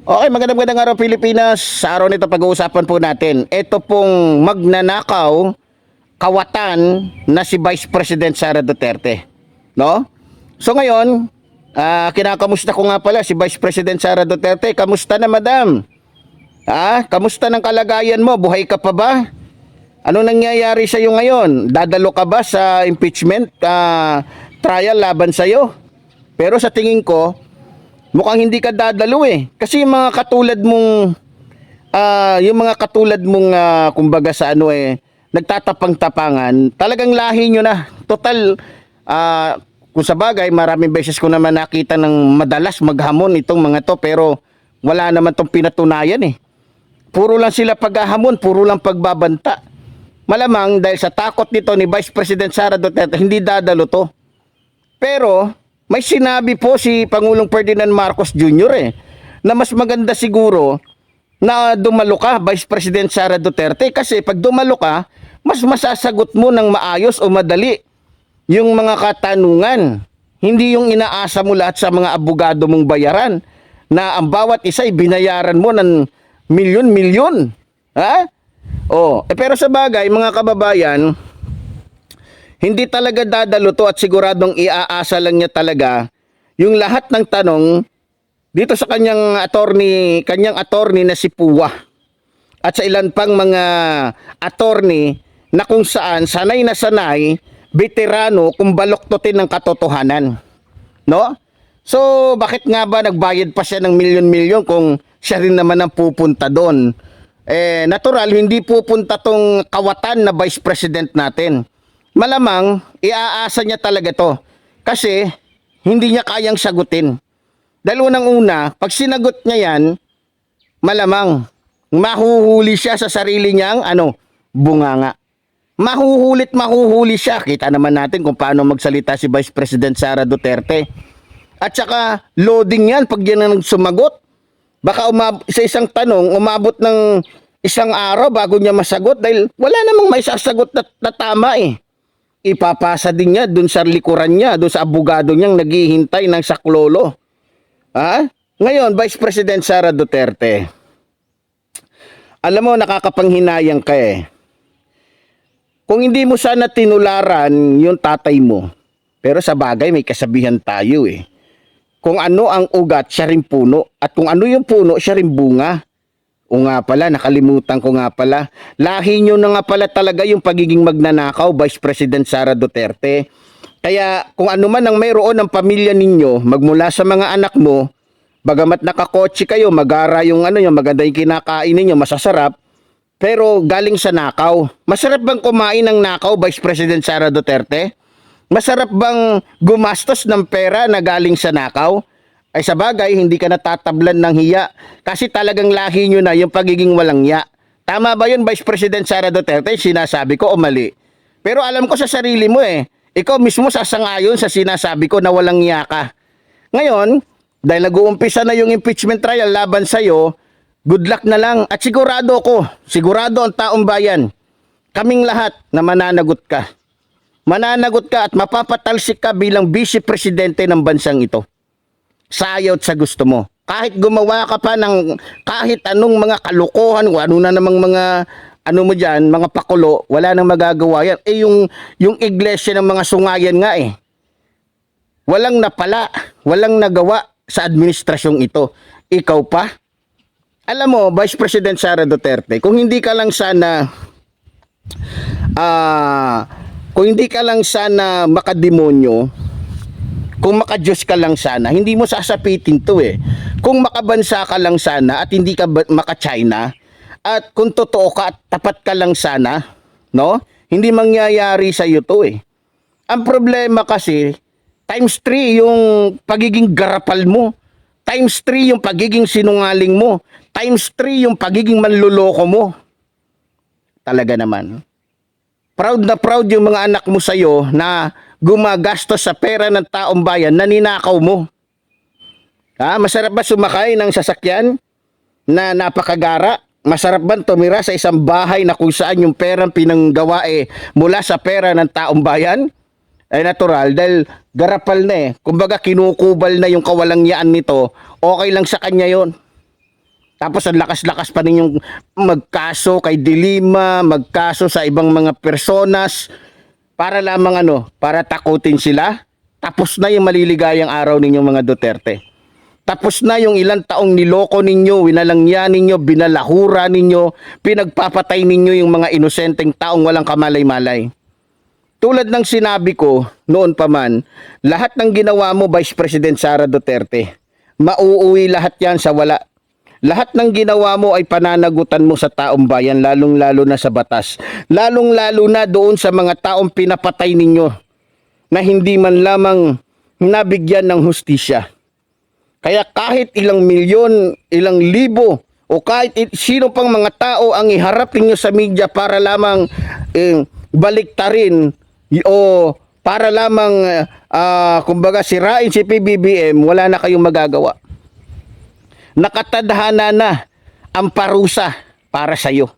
Okay, magandang araw Pilipinas. Sa araw nito pag-uusapan po natin ito pong magnanakaw kawatan na si Vice President Sara Duterte, no? So ngayon, kinakamusta ko nga pala si Vice President Sara Duterte. Kamusta na, madam? Kamusta ng kalagayan mo? Buhay ka pa ba? Ano nangyayari sa iyo ngayon? Dadalo ka ba sa impeachment trial laban sa iyo? Pero sa tingin ko, mukhang hindi ka dadalo eh. Kasi yung mga katulad mong kumbaga sa ano eh, nagtatapang-tapangan, talagang lahi nyo na. Total, kung sa bagay, maraming beses ko naman nakita ng madalas maghamon itong mga to, pero wala naman tong pinatunayan eh. Puro lang sila paghahamon, puro lang pagbabanta. Malamang dahil sa takot nito ni Vice President Sara Duterte, hindi dadalo to. Pero may sinabi po si Pangulong Ferdinand Marcos Jr. Na mas maganda siguro na dumalo ka, Vice President Sara Duterte, kasi pag dumalo ka, mas masasagot mo ng maayos o madali yung mga katanungan. Hindi yung inaasa mo lahat sa mga abogado mong bayaran na ang bawat isa ay binayaran mo ng milyon-milyon. Pero sa bagay, mga kababayan, hindi talaga dadalo to at siguradong iaasa lang niya talaga yung lahat ng tanong dito sa kanyang attorney na si Puwa at sa ilan pang mga attorney na kung saan sanay na sanay, veterano kung baloktotin ng katotohanan. No? So, bakit nga ba nagbayad pa siya ng milyon-milyon kung siya rin naman ang pupunta doon? Natural, hindi pupunta tong kawatan na Vice President natin. Malamang, iaasa niya talaga to. Kasi, hindi niya kayang sagutin. Dahil unang-una, pag sinagot niya yan, malamang, mahuhuli siya sa sarili niyang, bunganga. Mahuhuli siya. Kita naman natin kung paano magsalita si Vice President Sara Duterte. At saka, loading yan pag yan ang sumagot. Baka sa isang tanong, umabot ng isang araw bago niya masagot dahil wala namang may sasagot na tama eh. Ipapasa din niya dun sa likuran niya, dun sa abogado niyang naghihintay ng saklolo. Ngayon, Vice President Sara Duterte, alam mo, nakakapanghinayang ka eh. Kung hindi mo sana tinularan yung tatay mo, pero sa bagay may kasabihan tayo eh. Kung ano ang ugat, siya rin puno. At kung ano yung puno, siya rin bunga. O nga pala, nakalimutan ko nga pala. Lahi nyo na nga pala talaga yung pagiging magnanakaw, Vice President Sara Duterte. Kaya kung ano man ang mayroon ng pamilya ninyo, magmula sa mga anak mo, bagamat nakakotse kayo, magara yung maganda yung kinakain ninyo, masasarap, pero galing sa nakaw. Masarap bang kumain ng nakaw, Vice President Sara Duterte? Masarap bang gumastos ng pera na galing sa nakaw? Ay sa bagay, hindi ka natatablan ng hiya kasi talagang lahi nyo na yung pagiging walang hiya. Tama ba yun, Vice President Sara Duterte? Sinasabi ko o mali? Pero alam ko sa sarili mo eh. Ikaw mismo sasangayon sa sinasabi ko na walang hiya ka. Ngayon, dahil nag-uumpisa na yung impeachment trial laban sa'yo, good luck na lang. At sigurado ang taong bayan, kaming lahat na mananagot ka. Mananagot ka at mapapatalsik ka bilang vice presidente ng bansang ito. Sa ayaw at sa gusto mo. Kahit gumawa ka pa ng kahit anong mga kalokohan, ano na namang mga mo dyan, mga pakulo, wala nang magagawa yan. Yung iglesia ng mga sungayan nga eh. Walang napala, walang nagawa sa administrasyong ito. Ikaw pa? Alam mo, Vice President Sara Duterte, kung hindi ka lang sana makademonyo, kung makadiyos ka lang sana, hindi mo sasapitin to eh. Kung makabansa ka lang sana at hindi ka maka-China, at kung totoo ka at tapat ka lang sana, no? Hindi mangyayari sa iyo to eh. Ang problema kasi, times 3 yung pagiging garapal mo, times 3 yung pagiging sinungaling mo, times 3 yung pagiging manluloko mo. Talaga naman. Proud na proud yung mga anak mo sa'yo na gumagastos sa pera ng taong bayan na ninakaw mo. Masarap ba sumakay ng sasakyan na napakagara? Masarap ba tumira sa isang bahay na kung saan yung perang pinanggawa mula sa pera ng taong bayan? Ay natural dahil garapal na eh. Kumbaga kinukubal na yung kawalangyaan nito, okay lang sa kanya yon. Tapos ang lakas-lakas pa ninyong magkaso kay Dilima, magkaso sa ibang mga personas para lamang para takutin sila. Tapos na yung maliligayang araw ninyong mga Duterte. Tapos na yung ilang taong niloko ninyo, winalangya ninyo, binalahura ninyo, pinagpapatay ninyo yung mga inosenteng taong walang kamalay-malay. Tulad ng sinabi ko noon pa man, lahat ng ginawa mo, Vice President Sara Duterte, mauuwi lahat yan sa wala. Lahat ng ginawa mo ay pananagutan mo sa taong bayan, lalong-lalo na sa batas. Lalong-lalo na doon sa mga taong pinapatay ninyo na hindi man lamang nabigyan ng hustisya. Kaya kahit ilang milyon, ilang libo, o kahit sino pang mga tao ang iharap ninyo sa media para lamang baliktarin o para lamang kumbaga sirain si PBBM, wala na kayong magagawa. Nakatadhana na ang parusa para sa iyo.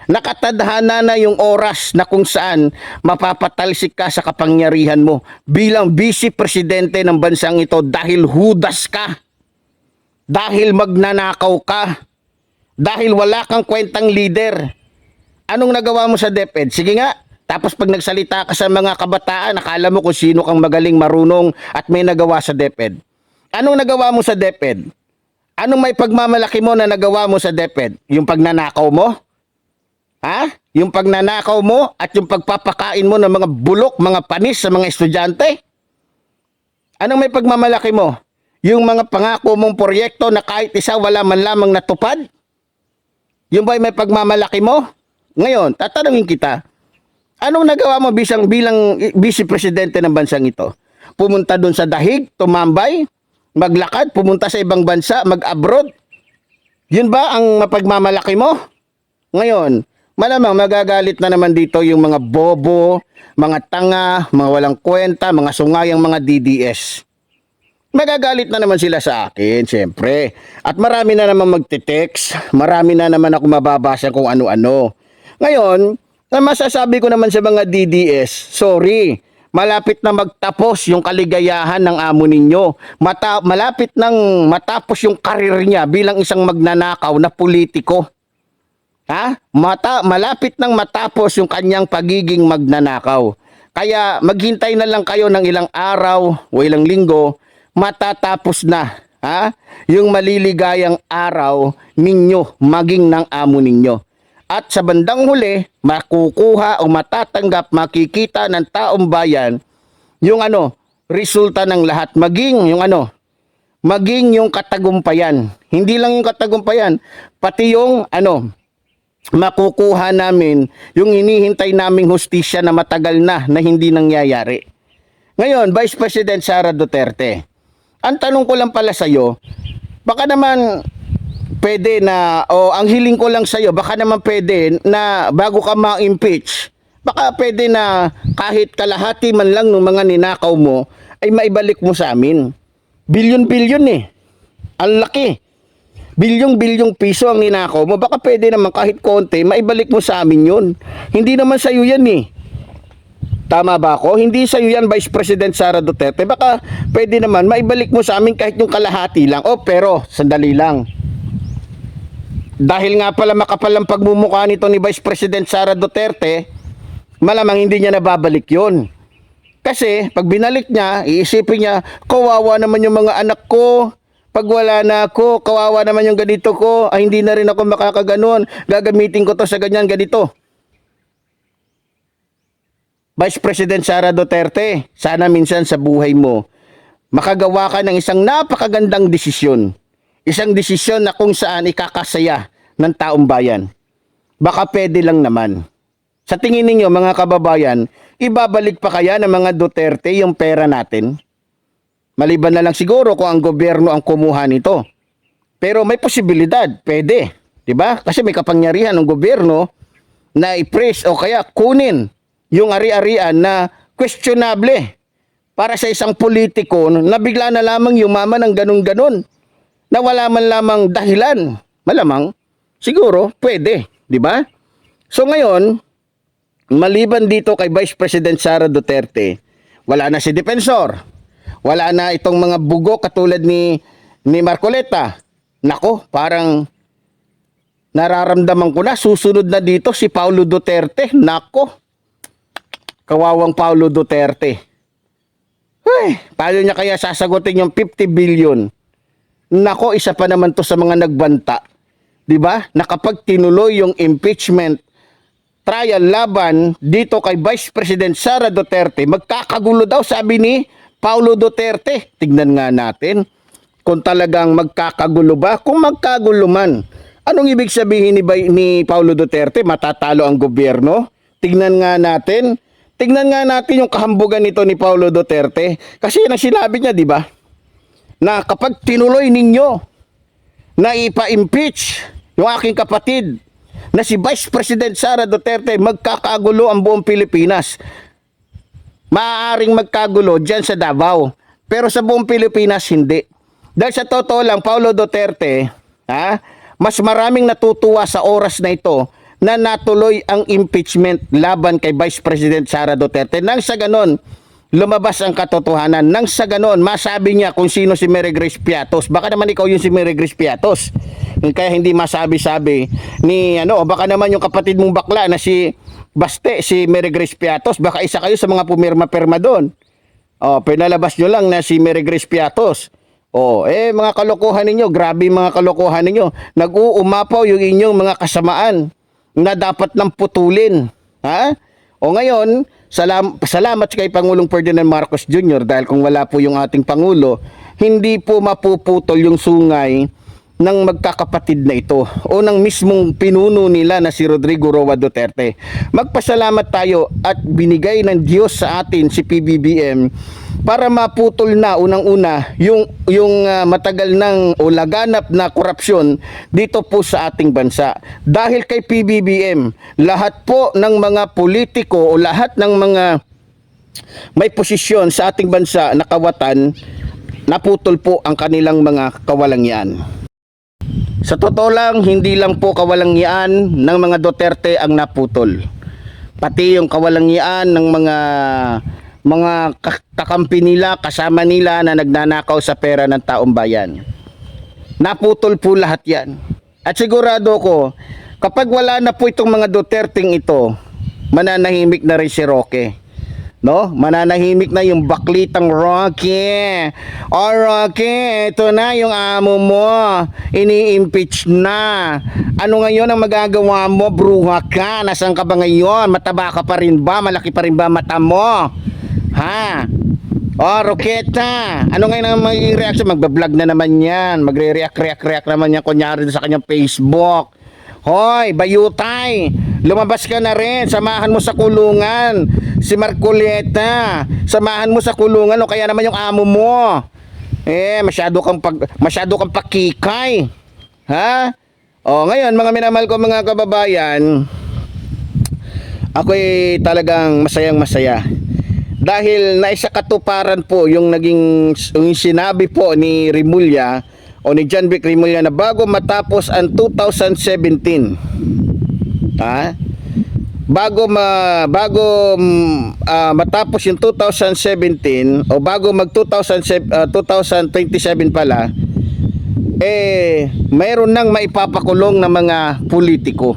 Nakatadhana na yung oras na kung saan mapapatalsik ka sa kapangyarihan mo bilang vice presidente ng bansang ito dahil hudas ka, dahil magnanakaw ka, dahil wala kang kwentang leader. Anong nagawa mo sa DepEd? Sige nga, tapos pag nagsalita ka sa mga kabataan, nakala mo kung sino kang magaling, marunong at may nagawa sa DepEd. Anong nagawa mo sa DepEd? Anong may pagmamalaki mo na nagawa mo sa DepEd? Yung pagnanakaw mo? Ha? Yung pagnanakaw mo at yung pagpapakain mo ng mga bulok, mga panis sa mga estudyante? Anong may pagmamalaki mo? Yung mga pangako mong proyekto na kahit isa wala man lamang natupad? Yung ba'y may pagmamalaki mo? Ngayon, tatanungin kita, anong nagawa mo bilang vice presidente ng bansang ito? Pumunta doon sa dahig, tumambay, maglakad, pumunta sa ibang bansa, mag-abroad? Yun ba ang mapagmamalaki mo? Ngayon, malamang magagalit na naman dito yung mga bobo, mga tanga, mga walang kwenta, mga sungayang mga DDS. Magagalit na naman sila sa akin, siyempre. At marami na naman magte-text, marami na naman ako mababasa kung ano-ano. Ngayon, masasabi ko naman sa mga DDS, sorry, malapit na magtapos yung kaligayahan ng amo ninyo. Malapit nang matapos yung karir niya bilang isang magnanakaw na politiko. Ha? Malapit nang matapos yung kanyang pagiging magnanakaw. Kaya maghintay na lang kayo ng ilang araw o ilang linggo, matatapos na yung maliligayang araw ninyo maging ng amo ninyo. At sa bandang huli, makukuha o matatanggap, makikita ng taong bayan yung resulta ng lahat. Maging yung katagumpayan. Hindi lang yung katagumpayan, pati yung makukuha namin yung hinihintay naming hustisya na matagal na hindi nangyayari. Ngayon, Vice President Sara Duterte, ang tanong ko lang pala sa iyo, baka naman pwede na, ang hiling ko lang sa iyo, baka naman pwede na bago ka ma-impeach, baka pwede na kahit kalahati man lang ng mga ninakaw mo ay maibalik mo sa amin. Bilyon-bilyon ang laki. Bilyong-bilyong piso ang ninakaw mo, baka pwede naman kahit konti maibalik mo sa amin yun. Hindi naman sa iyo yan Tama ba ako? Hindi sa iyo yan, Vice President Sara Duterte. Baka pwede naman maibalik mo sa amin kahit yung kalahati lang. Pero sandali lang. Dahil nga pala makapal ang pagmumukha nito ni Vice President Sara Duterte, malamang hindi niya nababalik yun. Kasi pag binalik niya, iisipin niya, kawawa naman yung mga anak ko. Pag wala na ako, kawawa naman yung ganito ko. Ay, hindi na rin ako makakaganon. Gagamitin ko to sa ganyan, ganito. Vice President Sara Duterte, sana minsan sa buhay mo, makagawa ka ng isang napakagandang desisyon. Isang desisyon na kung saan ikakasaya ng taong bayan. Baka pwede lang naman. Sa tingin ninyo mga kababayan, ibabalik pa kaya ng mga Duterte yung pera natin? Maliban na lang siguro kung ang gobyerno ang kumuha nito. Pero may posibilidad, pwede. Diba? Kasi may kapangyarihan ng gobyerno na i-press o kaya kunin yung ari-arian na questionable para sa isang politiko na bigla na lamang yumaman ng ganun-ganun. Na wala man lamang dahilan, malamang, siguro, pwede, di ba? So ngayon, maliban dito kay Vice President Sara Duterte, wala na si Defensor, wala na itong mga bugo katulad ni Marcoleta. Nako, parang Nararamdaman ko na, susunod na dito si Paulo Duterte. Nako, kawawang Paulo Duterte. Ay, paano niya kaya sasagutin yung 50 billion? Nako, isa pa naman to sa mga nagbanta. 'Di ba? Na kapag tinuloy yung impeachment trial laban dito kay Vice President Sara Duterte, magkakagulo daw, sabi ni Paulo Duterte. Tignan nga natin kung talagang magkakagulo ba. Kung magkagulo man, anong ibig sabihin ni Paulo Duterte? Matatalo ang gobyerno? Tignan nga natin. Tignan nga natin yung kahambugan nito ni Paulo Duterte. Kasi yan ang sinabi niya, di ba? Na kapag tinuloy ninyo na ipa-impeach yung aking kapatid na si Vice President Sara Duterte, magkakagulo ang buong Pilipinas. Maaaring magkagulo dyan sa Davao. Pero sa buong Pilipinas, hindi. Dahil sa totoo lang, Paulo Duterte, mas maraming natutuwa sa oras na ito na natuloy ang impeachment laban kay Vice President Sara Duterte. Nang sa ganon, lumabas ang katotohanan. Nang sa ganon, masabi niya kung sino si Mary Grace Piatos. Baka naman ikaw yung si Mary Grace Piatos. Kaya hindi masabi-sabi ni baka naman yung kapatid mong bakla na si Baste, si Mary Grace Piatos. Baka isa kayo sa mga pumirma-pirma doon. Pinalabas nyo lang na si Mary Grace Piatos. Mga kalokohan ninyo, grabe mga kalokohan ninyo. Nag-uumapaw yung inyong mga kasamaan na dapat nang putulin. Ngayon, salamat kay Pangulong Ferdinand Marcos Jr. dahil kung wala po yung ating Pangulo, hindi po mapuputol yung sungay ng magkakapatid na ito o ng mismong pinuno nila na si Rodrigo Roa Duterte. Magpasalamat tayo at binigay ng Diyos sa atin si PBBM para maputol na unang-una yung matagal ng o laganap na korupsyon dito po sa ating bansa. Dahil kay PBBM, lahat po ng mga politiko o lahat ng mga may posisyon sa ating bansa na kawatan, naputol po ang kanilang mga kawalangian. Sa totoo lang, hindi lang po kawalangian ng mga Duterte ang naputol. Pati yung kawalangian ng mga kakampi nila, kasama nila na nagnanakaw sa pera ng taong bayan. Naputol po lahat yan. At sigurado ko, kapag wala na po itong mga Duterteng ito, mananahimik na rin si Roque. No? Mananahimik na yung baklitang Roque. Roque, ito na yung amo mo. Ini-impeach na. Ano ngayon ang magagawa mo? Bruha ka. Nasaan ka ba ngayon? Mataba ka pa rin ba? Malaki pa rin ba mata mo? Roqueta, ano ngayon ang magiging reaction? Magbablog na naman yan. Magre-react naman yan kunyari sa kanyang Facebook. Hoy, bayutay, lumabas ka na rin. Samahan mo sa kulungan si Marcoleta. Samahan mo sa kulungan o kaya naman yung amo mo. Masyado kang pakikay. Ngayon mga minamahal ko mga kababayan, ako'y talagang masayang-masaya. Dahil naisakatuparan po yung yung sinabi po ni Remulla o ni John Vic Remulla na bago matapos ang 2017, matapos yung 2017 o bago mag 2027 pala, mayroon nang maipapakulong na mga politiko.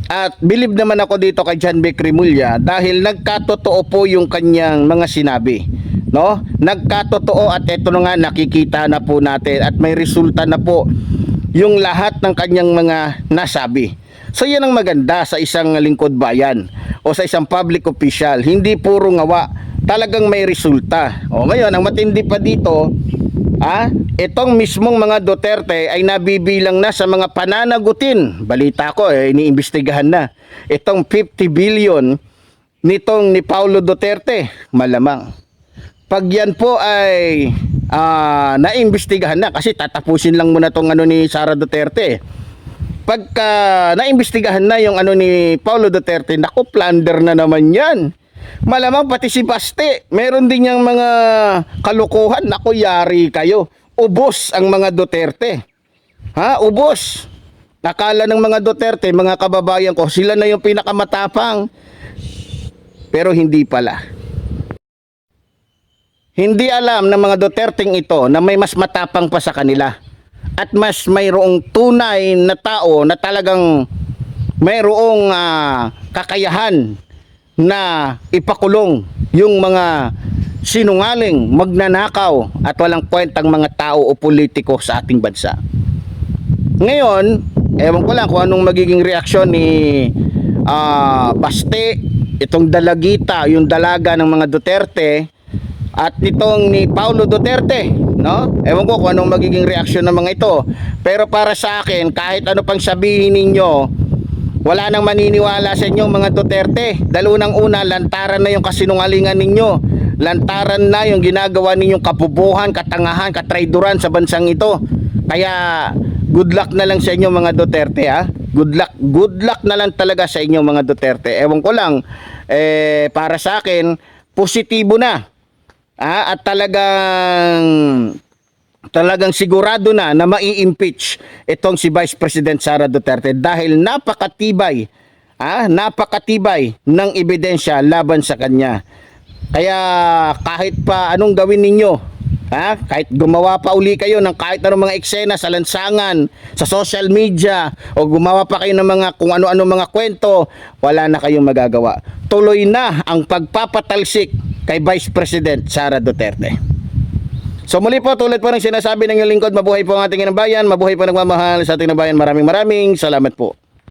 At believe naman ako dito kay John Vic Remulla dahil nagkatotoo po yung kanyang mga sinabi. No? Nagkatotoo at ito na nga nakikita na po natin at may resulta na po yung lahat ng kanyang mga nasabi. So yan ang maganda sa isang lingkod bayan o sa isang public official. Hindi puro ngawa, talagang may resulta. Ngayon, ang matindi pa dito, itong mismong mga Duterte ay nabibilang na sa mga pananagutin. Balita ko, iniimbestigahan na. Itong 50 billion nitong ni Paulo Duterte, malamang. Pag yan po ay naimbestigahan na, kasi tatapusin lang muna tong ni Sara Duterte. Pagka naimbestigahan na yung ni Paulo Duterte, naku, plunder na naman yan. Malamang pati si Baste, meron din yung mga kalokohan. Naku, yari kayo. Ubos ang mga Duterte. Ubos. Nakala ng mga Duterte, mga kababayan ko, sila na yung pinakamatapang. Pero hindi pala. Hindi alam ng mga Duterteng ito na may mas matapang pa sa kanila. at mas mayroong tunay na tao na talagang mayroong kakayahan na ipakulong yung mga sinungaling, magnanakaw at walang kwentang mga tao o politiko sa ating bansa. Ngayon, ewan ko lang kung anong magiging reaksyon ni Baste, itong dalagita, yung dalaga ng mga Duterte, at nitong ni Paulo Duterte, no? Ewan ko kung anong magiging reaksyon ng mga ito. Pero para sa akin, kahit ano pang sabihin ninyo, wala nang maniniwala sa inyo mga Duterte. Dahil unang-una, lantaran na yung kasinungalingan ninyo. Lantaran na yung ginagawa ninyong kapubuhan, katangahan, katraiduran sa bansang ito. Kaya good luck na lang sa inyo mga Duterte, ha. Good luck na lang talaga sa inyo mga Duterte. Ewan ko lang, para sa akin, positibo na. At talagang sigurado na mai-impeach itong si Vice President Sara Duterte dahil napakatibay ng ebidensya laban sa kanya. Kaya kahit pa anong gawin ninyo, kahit gumawa pa uli kayo ng kahit anong mga eksena sa lansangan, sa social media, o gumawa pa kayo ng mga kung ano-ano mga kwento, wala na kayong magagawa. Tuloy na ang pagpapatalsik kay Vice President Sara Duterte. So muli po, tulad po ng sinasabi ng inyong lingkod, mabuhay po ang ating inang bayan, mabuhay po nagmamahal sa ating bayan. Maraming salamat po.